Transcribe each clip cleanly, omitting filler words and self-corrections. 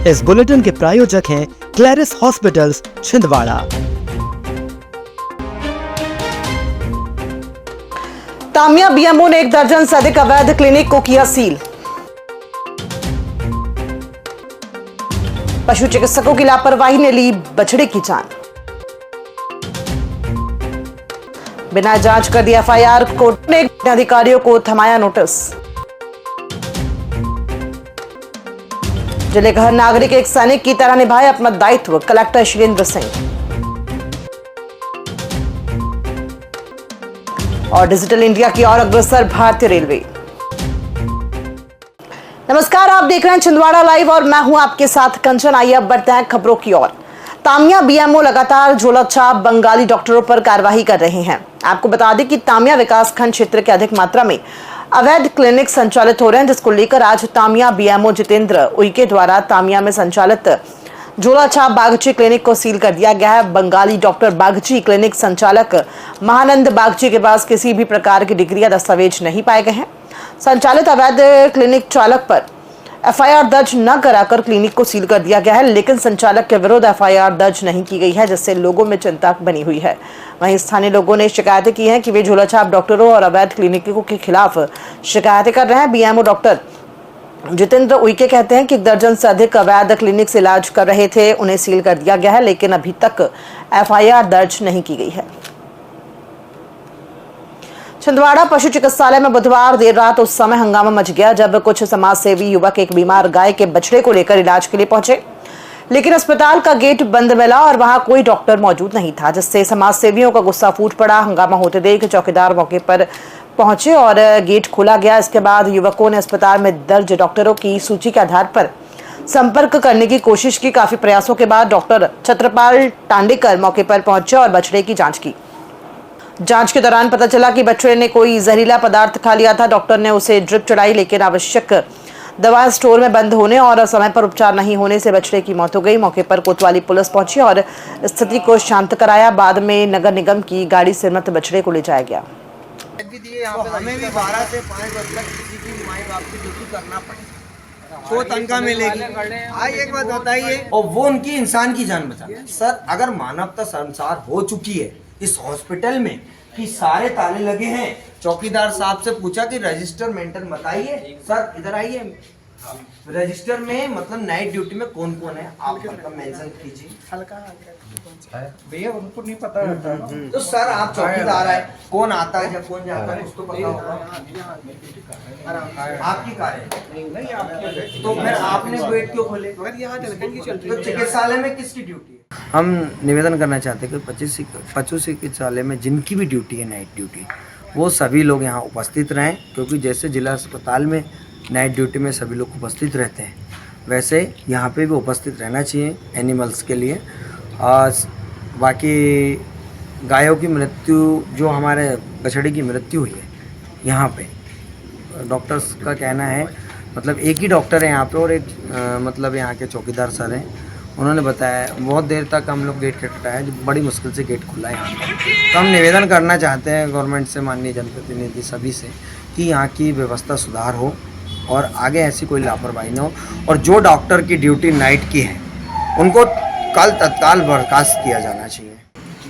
इस बुलेटिन के प्रायोजक हैं Clarice hospitals Chhindwara. Tamia BMO ने 1 दर्जन से अधिक अवैध क्लिनिक को किया सील। पशु चिकित्सकों की लापरवाही ने ली बछड़े की जान। बिना जांच कर दी एफआईआर, कोर्ट ने अधिकारियों को थमाया नोटिस। जिले का हर नागरिक एक सैनिक की तरह निभाए अपना दायित्व, कलेक्टर शीलेंद्र सिंह। और डिजिटल इंडिया की ओर अग्रसर भारतीय रेलवे। नमस्कार, आप देख रहे हैं छिंदवाड़ा लाइव और मैं हूं आपके साथ कंचन। आइए अब बढ़ते हैं खबरों की ओर। तामिया बीएमओ लगातार झोलाछाप बंगाली डॉक्टरों पर कार्रवाई कर रहे हैं। आपको बता दें कि तामिया विकासखंड क्षेत्र के अधिक मात्रा में अवैध क्लिनिक संचालित हो रहे हैं, जिसको लेकर आज तामिया बीएमओ जितेंद्र उइके द्वारा तामिया में संचालित झोलाछाप बागची क्लिनिक को सील कर दिया गया है। बंगाली डॉक्टर बागची क्लिनिक संचालक महानंद बागची के पास किसी भी प्रकार की डिग्री या दस्तावेज नहीं पाए गए हैं। संचालित अवैध क्लिनिक चालक पर एफआईआर दर्ज न कराकर क्लिनिक को सील कर दिया गया है, लेकिन संचालक के विरुद्ध एफआईआर दर्ज नहीं की गई है, जिससे लोगों में चिंता बनी हुई है। वहीं स्थानीय लोगों ने शिकायतें की हैं कि वे झोलाछाप डॉक्टरों और अवैध क्लिनिकों के खिलाफ शिकायतें कर रहे हैं। बीएमओ डॉक्टर जितेंद्र उइके कहते हैं कि 1 दर्जन से अधिक अवैध क्लिनिक से इलाज कर रहे थे, उन्हें सील कर दिया गया है, लेकिन अभी तक एफआईआर दर्ज नहीं की गई है। छिंदवाड़ा पशु चिकित्सालय में बुधवार देर रात उस समय हंगामा मच गया जब कुछ समाजसेवी युवक एक बीमार गाय के बछड़े को लेकर इलाज के लिए पहुंचे, लेकिन अस्पताल का गेट बंद मिला और वहां कोई डॉक्टर मौजूद नहीं था, जिससे समाजसेवियों का गुस्सा फूट पड़ा। हंगामा होते देख चौकीदार मौके पर पहुंचे और गेट खोला गया। इसके बाद युवकों ने अस्पताल में दर्ज डॉक्टरों की सूची के आधार पर संपर्क करने की कोशिश की। काफी प्रयासों के बाद डॉक्टर छत्रपाल टांडेकर मौके पर पहुंचे और बछड़े की जांच की। जांच के दौरान पता चला कि बछड़े ने कोई जहरीला पदार्थ खा लिया था। डॉक्टर ने उसे ड्रिप चढ़ाई, लेकिन आवश्यक दवा स्टोर में बंद होने और समय पर उपचार नहीं होने से बछड़े की मौत हो गई। मौके पर कोतवाली पुलिस पहुंची और स्थिति को शांत कराया। बाद में नगर निगम की गाड़ी से मृत बछड़े को ले जाया गया। हमें भी 12 से 5 बजे तक किसी की माई बाप की ड्यूटी करना पड़ेगा तो तनख्वाह मिलेगी। एक बात बताइए, और वो उनकी इंसान की जान बचा। सर, अगर मानवता संसार हो चुकी है इस हॉस्पिटल में कि सारे ताले लगे हैं, चौकीदार साहब से पूछा कि रजिस्टर मेंटेन बताइए। सर इधर आइए, रजिस्टर में मतलब नाइट ड्यूटी में कौन कौन है आप मतलब मेंशन कीजिए। भैया उनको नहीं पता रहता। तो सर आप चौकीदार है, कौन आता है जब कौन जाता है उसको पता होगा। आपकी कार है तो फिर आपने गेट क्यों खोले? तो चिकित्सालय में किसकी ड्यूटी है? हम निवेदन करना चाहते हैं कि पशु चिकित्सालय में जिनकी भी ड्यूटी है नाइट ड्यूटी, वो सभी लोग यहाँ उपस्थित रहें, क्योंकि जैसे जिला अस्पताल में नाइट ड्यूटी में सभी लोग उपस्थित रहते हैं, वैसे यहाँ पे भी उपस्थित रहना चाहिए एनिमल्स के लिए। और बाकी गायों की मृत्यु, जो हमारे बछड़े की मृत्यु हुई है यहाँ पे, डॉक्टर्स का कहना है, मतलब एक ही डॉक्टर है यहाँ पे और एक मतलब यहाँ के चौकीदार सर हैं, उन्होंने बताया बहुत देर तक हम लोग गेट खटखटाया, बड़ी मुश्किल से गेट खुला है यहाँ पर। तो हम निवेदन करना चाहते हैं गवर्नमेंट से, माननीय जनप्रतिनिधि सभी से, कि यहाँ की व्यवस्था सुधार हो और आगे ऐसी कोई लापरवाही न हो, और जो डॉक्टर की ड्यूटी नाइट की है उनको कल तत्काल बर्खास्त किया जाना चाहिए।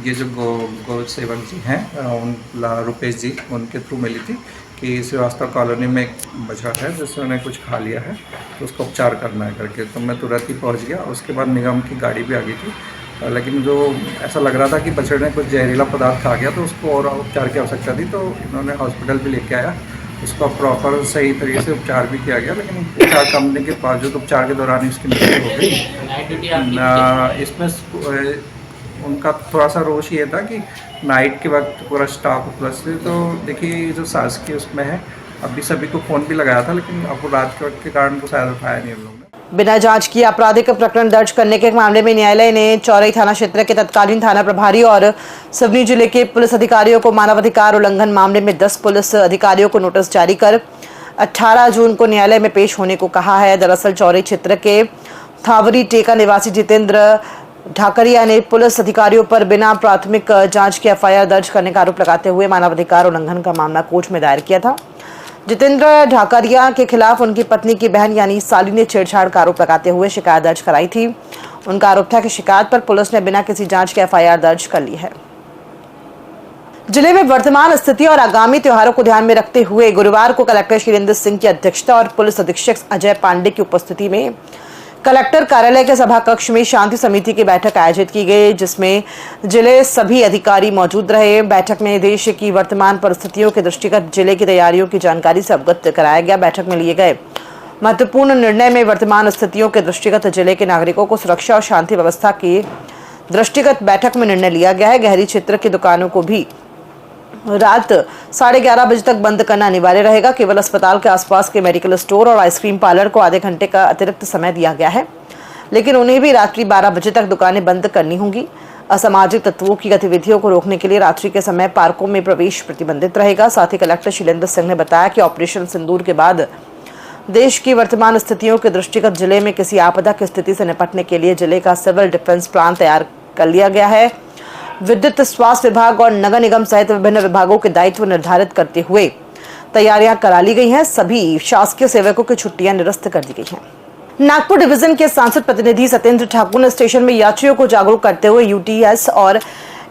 ये जो गौ सेवक जी हैं रुपेश जी, उनके थ्रू मिली थी कि श्रीवास्तव कॉलोनी में एक बछड़ा है जिसने कुछ खा लिया है, तो उसका उपचार करना है करके। तो मैं तुरंत ही पहुंच गया। उसके बाद निगम की गाड़ी भी आ गई थी, लेकिन जो ऐसा लग रहा था कि बछड़े ने कुछ जहरीला पदार्थ खा गया, तो उसको और उपचार की आवश्यकता थी। तो इन्होंने हॉस्पिटल भी लेके आया, उसका प्रॉपर सही तरीके से उपचार भी किया गया, लेकिन उपचार करने के बावजूद उपचार के दौरान ही उसकी मृत्यु हो गई। इसमें उनका थोड़ा सा रोष ये था कि नाइट के वक्त पूरा स्टाफ उपलब्ध, तो देखिए जो शासकीय उसमें है, अभी सभी को फ़ोन भी लगाया था, लेकिन अब रात के वक्त के कारण तो शायद उठाया नहीं हम लोग ने। बिना जांच किए आपराधिक प्रकरण दर्ज करने के मामले में न्यायालय ने चौरई थाना क्षेत्र के तत्कालीन थाना प्रभारी और सिवनी जिले के पुलिस अधिकारियों को मानवाधिकार उल्लंघन मामले में 10 पुलिस अधिकारियों को नोटिस जारी कर 18 जून को न्यायालय में पेश होने को कहा है। दरअसल चौरई क्षेत्र के थावरी टेका निवासी जितेंद्र ढाकरिया ने पुलिस अधिकारियों पर बिना प्राथमिक जांच के एफआईआर दर्ज करने का आरोप लगाते हुए मानवाधिकार उल्लंघन का मामला कोर्ट में दायर किया था। जितेंद्र ढाकरिया के खिलाफ उनकी पत्नी की बहन यानी साली ने छेड़छाड़ का आरोप लगाते हुए शिकायत दर्ज कराई थी। उनका आरोप था कि शिकायत पर पुलिस ने बिना किसी जांच के एफआईआर दर्ज कर ली है। जिले में वर्तमान स्थिति और आगामी त्योहारों को ध्यान में रखते हुए गुरुवार को कलेक्टर शीलेंद्र सिंह की अध्यक्षता और पुलिस अधीक्षक अजय पांडे की उपस्थिति में कलेक्टर कार्यालय के सभा कक्ष में शांति समिति की बैठक आयोजित की गई, जिसमें जिले सभी अधिकारी मौजूद रहे। बैठक में देश की वर्तमान परिस्थितियों के दृष्टिगत जिले की तैयारियों की जानकारी से अवगत कराया गया। बैठक में लिए गए महत्वपूर्ण निर्णय में वर्तमान स्थितियों के दृष्टिगत जिले के नागरिकों को सुरक्षा और शांति व्यवस्था के दृष्टिगत बैठक में निर्णय लिया गया है। गहरी क्षेत्र की दुकानों को भी रात 11:30 बजे तक बंद करना अनिवार्य रहेगा। केवल अस्पताल के आसपास के मेडिकल स्टोर और आइसक्रीम पार्लर को आधे घंटे का अतिरिक्त समय दिया गया है, लेकिन उन्हें भी रात्रि 12 बजे तक दुकानें बंद करनी होंगी। असामाजिक तत्वों की गतिविधियों को रोकने के लिए रात्रि के समय पार्कों में प्रवेश प्रतिबंधित रहेगा। साथ ही कलेक्टर शीलेंद्र सिंह ने बताया कि ऑपरेशन सिंदूर के बाद देश की वर्तमान स्थितियों के दृष्टिगत जिले में किसी आपदा की स्थिति से निपटने के लिए जिले का सिविल डिफेंस प्लान तैयार कर लिया गया है। विद्युत, स्वास्थ्य विभाग और नगर निगम सहित विभिन्न विभागों के दायित्व निर्धारित करते हुए तैयारियां करा ली गई हैं। सभी शासकीय सेवकों की छुट्टियां निरस्त कर दी गई हैं। नागपुर डिवीजन के सांसद प्रतिनिधि सत्येंद्र ठाकुर ने स्टेशन में यात्रियों को जागरूक करते हुए यूटीएस और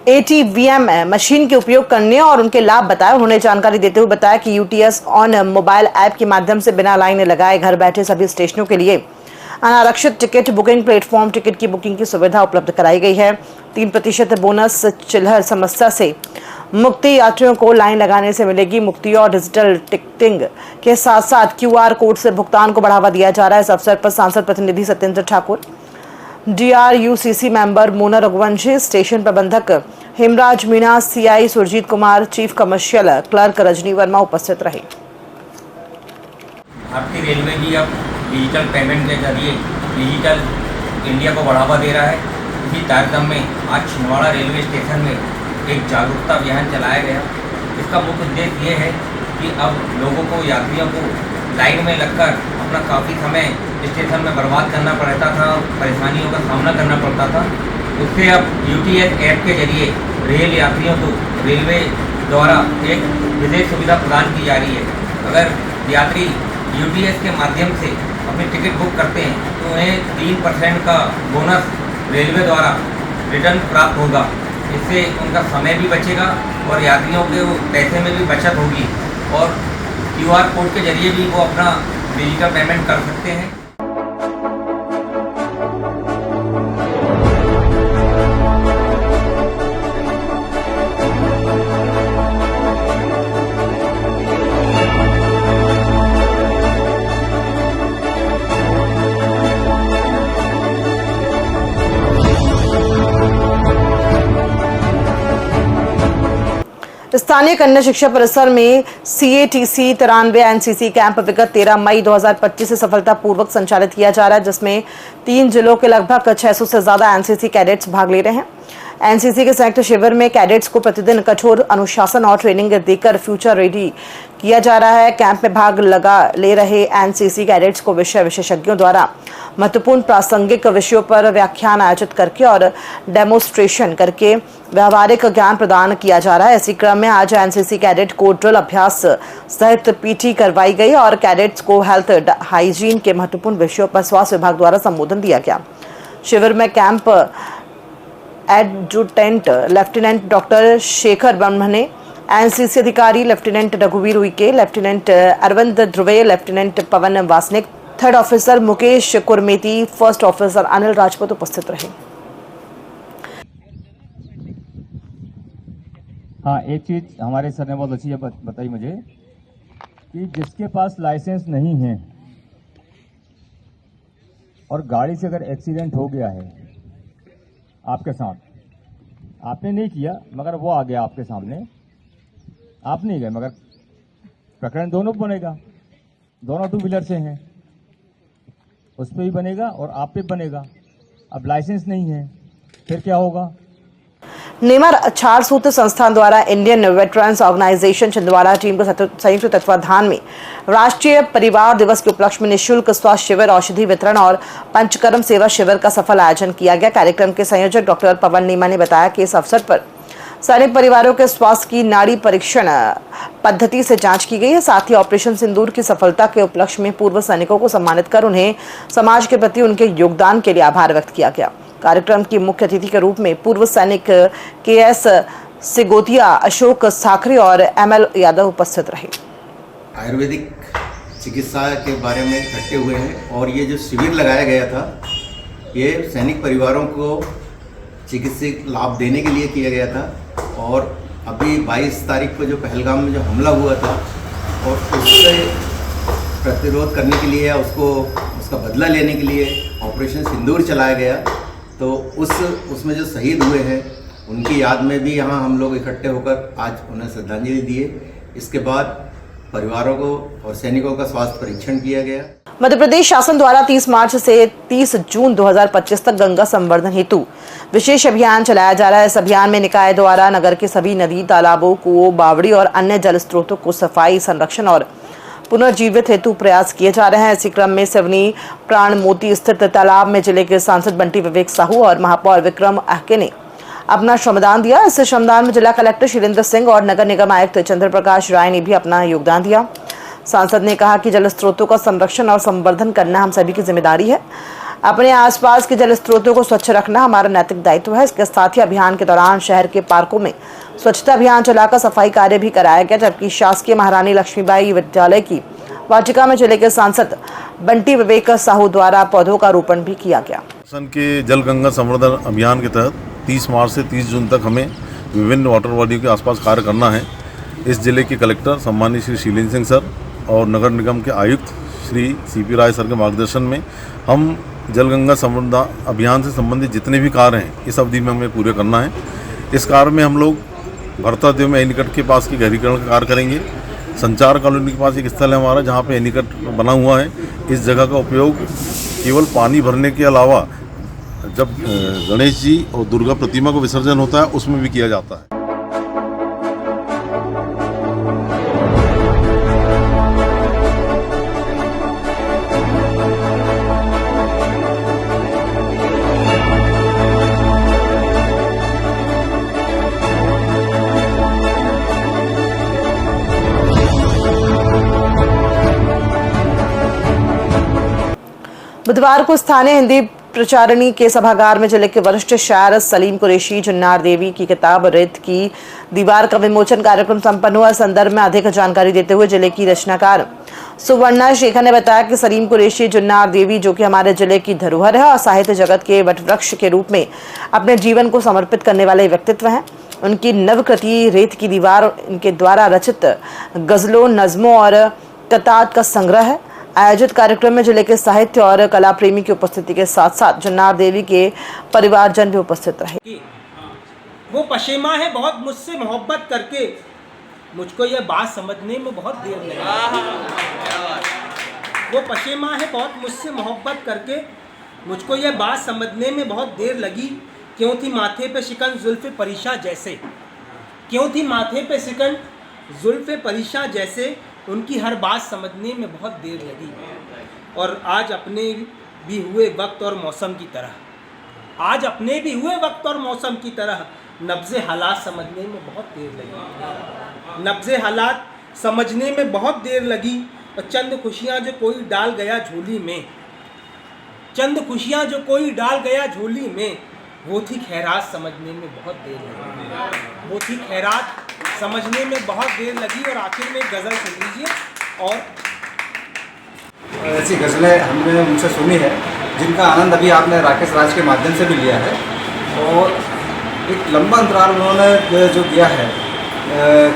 एटीवीएम मशीन के उपयोग करने और उनके लाभ बताया। उन्होंने जानकारी देते हुए बताया कि यूटीएस ऑन मोबाइल ऐप के माध्यम से बिना लाइन लगाए घर बैठे सभी स्टेशनों के लिए अनारक्षित टिकट बुकिंग प्लेटफॉर्म टिकट की बुकिंग की सुविधा उपलब्ध कराई गई है। 3% बोनस चिल्हर समस्या से मुक्ति, यात्रियों को लाइन लगाने से मिलेगी मुक्ति और डिजिटल टिकटिंग के साथ साथ क्यूआर कोड से भुगतान को बढ़ावा दिया जा रहा है। इस अवसर पर सांसद प्रतिनिधि Satyendra Thakur, DRUCC member Mona Raghuvanshi, station प्रबंधक Hemraj Meena, CI Surjeet Kumar, chief commercial clerk Rajni Verma उपस्थित रहे। आपकी रेलवे भी अब डिजिटल पेमेंट के जरिए डिजिटल इंडिया को बढ़ावा दे रहा है। इसी तारतम्य में आज छिंदवाड़ा रेलवे स्टेशन में एक जागरूकता अभियान चलाया गया। इसका मुख्य उद्देश्य ये है कि अब लोगों को, यात्रियों को लाइन में लगकर अपना काफ़ी समय स्टेशन में बर्बाद करना पड़ता था, परेशानियों का सामना करना पड़ता था। उससे अब यूटीएस ऐप के जरिए रेल यात्रियों को रेलवे द्वारा एक विशेष सुविधा प्रदान की जा रही है। अगर यात्री यूटीएस के माध्यम से अपनी टिकट बुक करते हैं तो उन्हें 3% का बोनस रेलवे द्वारा रिटर्न प्राप्त होगा। इससे उनका समय भी बचेगा और यात्रियों के पैसे में भी बचत होगी और क्यूआर कोड के जरिए भी वो अपना डिजिटल पेमेंट कर सकते हैं। स्थानीय कन्या शिक्षा परिसर में CATC 93 एनसीसी कैंप विगत 13 मई 2025 से सफलतापूर्वक संचालित किया जा रहा है, जिसमें 3 जिलों के लगभग 600 से ज्यादा एनसीसी कैडेट्स भाग ले रहे हैं। एनसीसी के संयुक्त शिविर में कैडेट्स को प्रतिदिन कठोर अनुशासन और ट्रेनिंग देकर फ्यूचर रेडी किया जा रहा है। कैंप में भाग ले रहे एनसीसी कैडेट्स को विषय विशेषज्ञों द्वारा महत्वपूर्ण प्रासंगिक विषयों पर व्याख्यान आयोजित करके और डेमोन्स्ट्रेशन करके व्यावहारिक ज्ञान प्रदान किया जा रहा है। इसी क्रम में आज एनसीसी कैडेट को ड्रिल अभ्यास सहित पीटी करवाई गई और कैडेट्स को हेल्थ हाइजीन के महत्वपूर्ण विषयों पर स्वास्थ्य विभाग द्वारा संबोधन दिया गया। शिविर में camp adjutant lieutenant doctor Shekhar Brahmane, NCC अधिकारी लेफ्टिनेंट रघुवीर Uikey, lieutenant Arvind Dhruve, lieutenant Pawan Wasnik, third officer Mukesh Kurmeti, first officer Anil Rajput उपस्थित रहे। हाँ, एक चीज़ हमारे सर ने बहुत अच्छी बताई मुझे कि जिसके पास लाइसेंस नहीं है और गाड़ी से अगर एक्सीडेंट हो गया है आपके साथ, आपने नहीं किया मगर वो आ गया आपके सामने, आप नहीं गए मगर प्रकरण दोनों पर बनेगा, दोनों 2 व्हीलर से हैं, उस पर भी बनेगा और आप पे बनेगा। अब लाइसेंस नहीं है फिर क्या होगा? नेमर छार सूत्र संस्थान द्वारा Indian veterans organization Chhindwara team के संयुक्त तत्वाधान में राष्ट्रीय परिवार दिवस के उपलक्ष्य में निःशुल्क स्वास्थ्य शिविर, औषधि वितरण और पंचकर्म सेवा शिविर का सफल आयोजन किया गया। कार्यक्रम के संयोजक डॉक्टर पवन नीमा ने बताया कि इस अवसर पर सैनिक परिवारों के स्वास्थ्य की नाड़ी परीक्षण पद्धति से जांच की गई है। साथ ही ऑपरेशन सिंदूर की सफलता के उपलक्ष्य में पूर्व सैनिकों को सम्मानित कर उन्हें समाज के प्रति उनके योगदान के लिए आभार व्यक्त किया गया। कार्यक्रम की मुख्य अतिथि के रूप में पूर्व सैनिक KS सिगोदिया, अशोक साखरे और ML यादव उपस्थित रहे। आयुर्वेदिक चिकित्सा के बारे में इकट्ठे हुए हैं और ये जो शिविर लगाया गया था ये सैनिक परिवारों को चिकित्सीय लाभ देने के लिए किया गया था। और अभी 22 तारीख को जो पहलगाम में जो हमला हुआ था और उससे प्रतिरोध करने के लिए या उसका बदला लेने के लिए ऑपरेशन सिंदूर चलाया गया। तो उसमें जो शहीद हुए हैं उनकी याद में भी यहाँ हम लोग इकट्ठे होकर आज उन्हें श्रद्धांजलि दिए। इसके बाद परिवारों को और सैनिकों का स्वास्थ्य परीक्षण किया गया। मध्य प्रदेश शासन द्वारा 30 मार्च से 30 जून 2025 तक गंगा संवर्धन हेतु विशेष अभियान चलाया जा रहा है। इस अभियान में निकाय द्वारा नगर के सभी नदी, तालाबों, कुओं, बावड़ी और अन्य जल स्रोतों को सफाई, संरक्षण और पुनर्जीवित हेतु प्रयास किए जा रहे हैं। इसी क्रम में सिवनी प्राण मोती स्थित तालाब में जिले के सांसद बंटी विवेक साहू और महापौर विक्रम आहके ने अपना श्रमदान दिया। इस श्रमदान में जिला कलेक्टर शीलेंद्र सिंह और नगर निगम आयुक्त चंद्र प्रकाश राय ने भी अपना योगदान दिया। सांसद ने कहा कि जल स्रोतों का संरक्षण और संवर्धन करना हम सभी की जिम्मेदारी है। अपने आसपास के जल स्रोतों को स्वच्छ रखना हमारा नैतिक दायित्व है। इसके साथ ही अभियान के दौरान शहर के पार्कों में स्वच्छता अभियान चलाकर सफाई कार्य भी कराया गया, जबकि शासकीय महारानी लक्ष्मीबाई विद्यालय की वाटिका में जिले के सांसद बंटी विवेक साहू द्वारा पौधों का रोपण भी किया गया। शासन के जल गंगा संवर्धन अभियान के तहत 30 मार्च से 30 जून तक हमें विभिन्न वाटर बॉडी के आसपास कार्य करना है। इस जिले के कलेक्टर सम्मानित श्री शीलेंद्र सिंह सर और नगर निगम के आयुक्त श्री CP राय सर के मार्गदर्शन में हम जल गंगा संवर्धन अभियान से संबंधित जितने भी कार्य हैं इस अवधि में हमें पूरे करना है। इस कार्य में हम लोग भरतादेव में एनीकट के पास की गहरीकरण का कार्य करेंगे। संचार कॉलोनी के पास एक स्थल है हमारा जहाँ पे एनीकट बना हुआ है। इस जगह का उपयोग केवल पानी भरने के अलावा जब गणेश जी और दुर्गा प्रतिमा को विसर्जन होता है उसमें भी किया जाता है। बुधवार को स्थानीय हिंदी प्रचारणी के सभागार में जिले के वरिष्ठ शायर सलीम कुरैशी जुन्नार देवी की किताब रेत की दीवार का विमोचन कार्यक्रम संपन्न हुआ। इस संदर्भ में अधिक जानकारी देते हुए जिले की रचनाकार सुवर्णा शेखर ने बताया कि सलीम कुरैशी जुन्नार देवी जो कि हमारे जिले की धरोहर है और साहित्य जगत के वटवृक्ष के रूप में अपने जीवन को समर्पित करने वाले व्यक्तित्व हैं। उनकी नवकृति रेत की दीवार इनके द्वारा रचित गजलों, नज्मों और कतात का संग्रह है। आयोजित कार्यक्रम में जिले के साहित्य और कला प्रेमी की उपस्थिति के साथ साथ जुन्नार देवी के परिवारजन भी उपस्थित रहे। वो पशेमा है बहुत मुझसे मोहब्बत करके, मुझको ये बात समझने में बहुत देर लगी। वो पशेमा है बहुत मुझसे मोहब्बत करके, मुझको ये बात समझने में बहुत देर लगी। क्यों थी माथे पे शिकन जुल्फ़े परीशा जैसे, क्यों थी माथे पे शिकन जुल्फ़े परीशा जैसे, उनकी हर बात समझने में बहुत देर लगी। और आज अपने भी हुए वक्त और मौसम की तरह, आज अपने भी हुए वक्त और मौसम की तरह नब्ज़े हालात समझने में बहुत देर लगी। नब्ज़े हालात समझने में बहुत देर लगी। और चंद खुशियाँ जो कोई डाल गया झोली में, चंद खुशियाँ जो कोई डाल गया झोली में, वो थी खैरात समझने में बहुत देर लगी। वो थी खैरात समझने में बहुत देर लगी। और आखिर में गज़ल सुन लीजिए। और ऐसी गज़लें हमने उनसे सुनी है जिनका आनंद अभी आपने राकेश राज के माध्यम से भी लिया है। और एक लंबा अंतराल उन्होंने जो दिया है,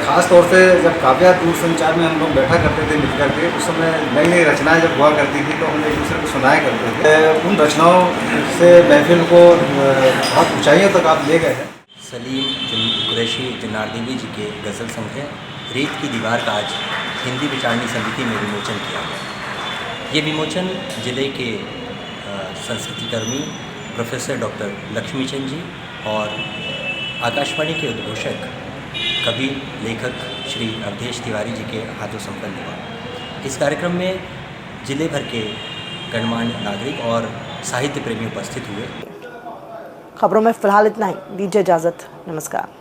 ख़ास तौर से जब काव्या दूरसंचार में हम लोग बैठा करते थे मिल करके, उस समय नई नई रचनाएं जब हुआ करती थी तो हम एक दूसरे को सुनाया करते थे। उन रचनाओं से महफिल को बहुत ऊंचाइयों तक आप ले गए हैं। सलीम कुरैशी जुन्नार देवी जी के गज़ल संग्रह रेत की दीवार का आज हिंदी विचारणी समिति में विमोचन किया गया। ये विमोचन जिले के संस्कृतिकर्मी प्रोफेसर डॉक्टर लक्ष्मीचंद जी और आकाशवाणी के उद्घोषक कवि लेखक श्री अवधेश तिवारी जी के हाथों संपन्न हुआ। इस कार्यक्रम में जिले भर के गणमान्य नागरिक और साहित्य प्रेमी उपस्थित हुए। खबरों में फिलहाल इतना ही। दीजिए इजाजत। नमस्कार।